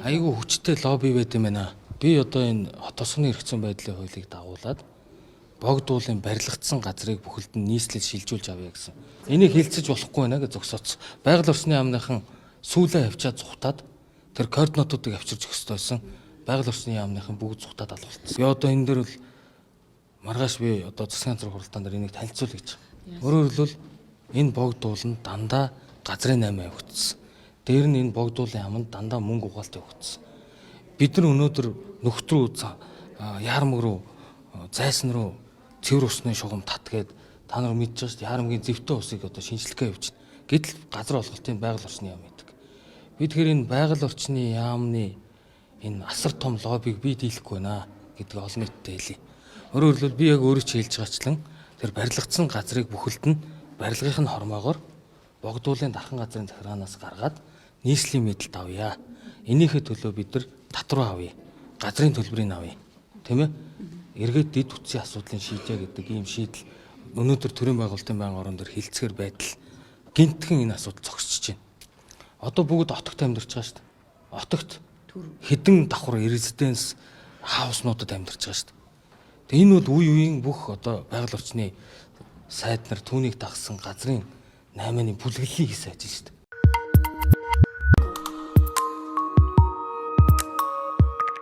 Айгүй хүчтэй лобби байд юм байна. Би одоо энэ хот тосгоны эрх зүйн байдлын хуулийг дагуулад богд уулын барилгацсан газрыг бүхэлд нь нийслэл шилжүүлж авъя гэсэн. Энийг хилцэж болохгүй байна гэж зогсооц. Байгаль орчны яамныхан сүүлээ авчаад зүхтаад тэр координатуудыг авчирч өгөх ёстой байсан. Байгаль орчны яамныхан бүгд зүхтаад алуулсан. Би одоо энэ дээр бол маргааш би одоо засгийн газрын хуралдаан дээр энийг танилцуулъя гэж. Өөрөөр хэлбэл энэ богд уул нь дандаа газрын 8 явагдсан. Дээр нь энэ богд уулын яамд дандаа мөнгө угаалт явагдсан. Бид нар өнөөдөр нөхд рүү яармаг руу зайсан руу цэвэр усны шугам татгээд та нар мэдж байгаа шүү дээ. Яармгийн зэвтэн усыг одоо шинжлэхээ явуулж. Гэтэл газар олголтын байгаль орчны яам гэдэг. Би тэгэхээр энэ байгаль орчны яамны энэ асар том лоббиг би дийлэхгүй байна гэдгийг олон нийтэд хэлье. Өөрөөр хэлбэл би яг өөрөө ч хэлж байгаачлан тэр барилгацсан газрыг бүхэлд нь барилгын хормоогоор богд уулын дархан газрын захиргаанаас гаргаад нийслэлийн мэдэлд авъя. Энийхээ төлөө бид нар татвар авъя. Газрын төлбөрийг авъя. Тийм ээ? Эргээд дэд үтсийн асуудлыг шийдье гэдэг ийм шийдэл өнөөдөр төрийн байгуулалтын байнгын орон дээр хилцгээр байтал гинтхэн энэ асуудал зогсчихж байна. Одоо бүгд отогт амьдарч байгаа шүү дээ. Отогт хэдэн давхар резиденс хауснуудад амьдарч байгаа шүү дээ. Тэгээ энэ бол үе үеийн бүх одоо байгаль орчны сайд нар түүнийг дагсан газрын 8-ны бүлэглэлийг хийсэн ажил шүү дээ.